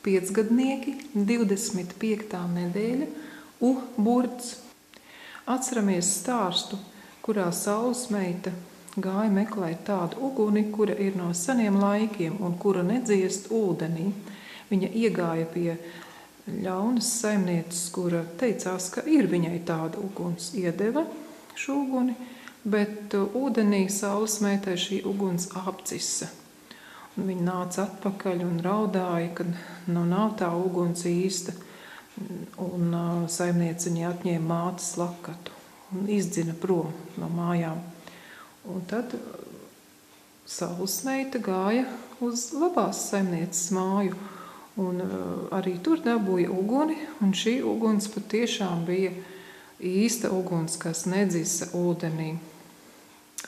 piecgadnieki, 25. nedēļa, burts. Atceramies stāstu, kurā saules meita gāja meklēt tādu uguni, kura ir no seniem laikiem un kura nedziest ūdenī. Viņa iegāja pie ļaunas saimnieces, kura teicās, ka ir viņai tāda uguns, iedeva šo uguni, bet ūdenī saules meitai šī uguns apcisa. Un viņa nāca atpakaļ un raudāja, ka nav tā uguns īsta. Un saimniece viņai atņēma mātes lakatu un izdzina prom no mājām. Un tad saules meita gāja uz labās saimnieces māju un arī tur dabūja uguni, un šī uguns patiešām bija īsta uguns, kas nedzisa ūdenī.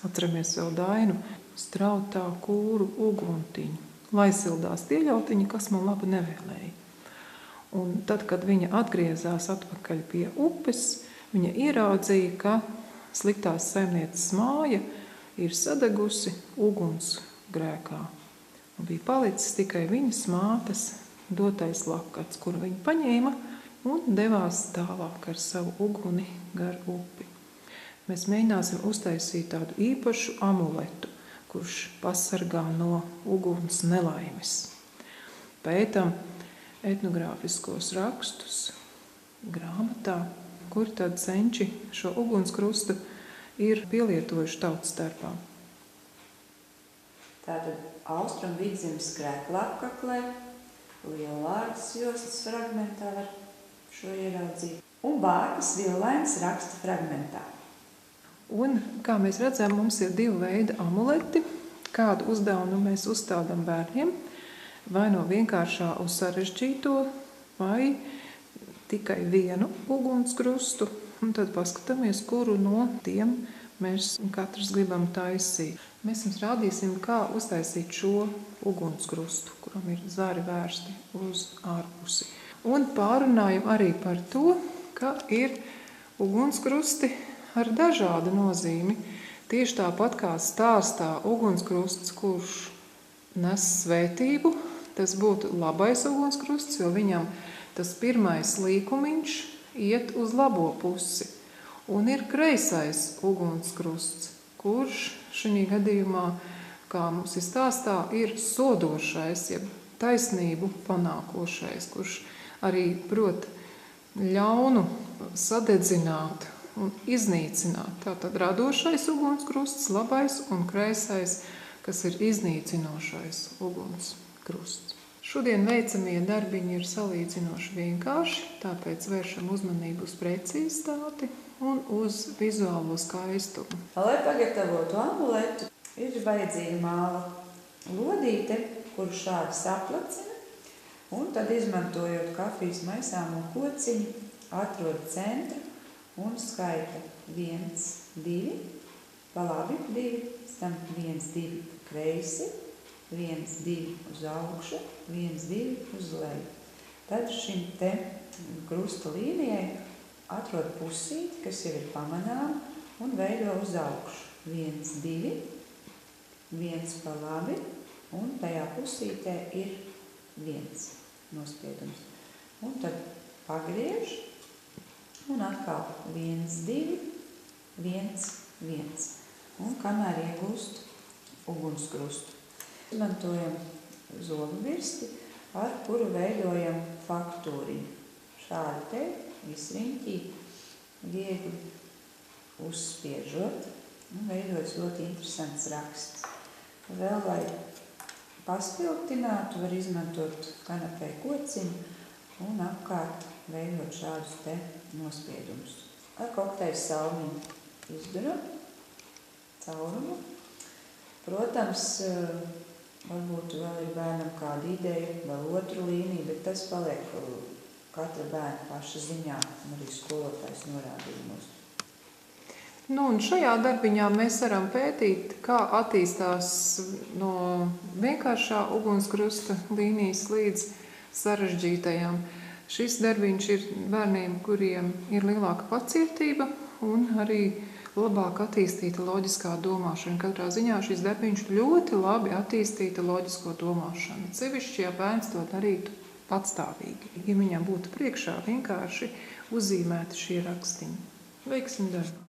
Atceramies vēl dainu, strautā kūru uguntiņu, lai sildās tie ļautiņi, kas man labi nevēlēja. Un tad, kad viņa atgriezās atpakaļ pie upes, viņa ieraudzīja, ka sliktās saimnieces māja ir sadegusi uguns grēkā. Un bija palicis tikai viņas mātes dotais lakats, kuru viņa paņēma un devās tālāk ar savu uguni gar upi. Mēs mēģināsim uztaisīt tādu īpašu amuletu, kurš pasargā no uguns nelaimes. Pētam etnogrāfiskos rakstus grāmatā, kur tad senči šo ugunskrustu ir pielietojuši tautas starpā. Tātad Austrum Vidzemes krēklapkaklē, Lielvārdas jostas fragmentā var šo ieraudzīt, un Bārtas Villainas raksta fragmentā. Un, kā mēs redzam, mums ir divi veidi amuleti. Kādu uzdevumu mēs uzstādām bērniem, vai no vienkāršā uz sarežģīto, vai tikai vienu ugunskrustu, un tad paskatāmies, kuru no tiem mēs katrs gribam taisīt. Mēs jums rādīsim, kā uztaisīt šo ugunskrustu, kuram ir zari vērsti uz ārpusi. Un pārunājam arī par to, ka ir ugunskrusti ar dažādu nozīmi. Tieši tāpat kā stāstā ugunskrusts, kurš nes svētību, tas būtu labais ugunskrusts, jo viņam tas pirmais līkumiņš iet uz labo pusi. Un ir kreisais ugunskrusts, kurš šajā gadījumā, kā mums ir stāstā, ir sodošais, jeb taisnību panākošais, kurš arī prot ļaunu sadedzināt un iznīcināt. Tātad radošais ugunskrusts, labais un kreisais, kas ir iznīcinošais ugunskrusts. Šodien veicamie darbiņi ir salīdzinoši vienkārši, tāpēc vēršam uzmanību uz precizitāti un uz vizuālo skaistumu. Lai pagatavotu amuletu, ir vajadzīga māla lodīte, kuru šādi saplacina, un tad izmantojot kafijas maisāmo kociņu, atrod centru un skaita 1, 2, pa labi 2, tam 1, 2 kreisi, 1, 2 uz augšu, 1, 2 uz leju. Tad šim te krusta līnijai atrod pusīti, kas jau ir pamanām, un veido uz augšu. 1, 2, 1 pa labi, un tajā pusītē ir 1 nospiedums. Un tad pagriež, un atkal 1, 2, 1, 1. Un kamēr iegūst ugunskrustu. Izmantojam zobu virsti, ar kuru veidojam faktūriņu. Šādi te visriņķī viegli uzspiežot, un veidojas ļoti interesants raksts. Vēl, lai paspilgtinātu, var izmantot kanapē kociņu un apkārt veidot šādus te nospiedumus. Ar kokteļu salmiņu izduram caurumu. Protams, varbūt vēl ir bērnam kāda ideja, vēl otru līniju, bet tas paliek katra bērna paša ziņā un arī skolotājs norādījumos. Un šajā darbiņā mēs varam pētīt, kā attīstās no vienkāršā ugunskrusta līnijas līdz sarežģītajām. Šis darbiņš ir bērniem, kuriem ir lielāka pacietība un arī labāk attīstīta loģiskā domāšana. Katrā ziņā šis darbiņš ļoti labi attīstīta loģisko domāšanu. Sevišķi, ja bērns to darītu patstāvīgi. Ja viņām būtu priekšā vienkārši uzzīmēti šie rakstiņi. Veiksim darbā!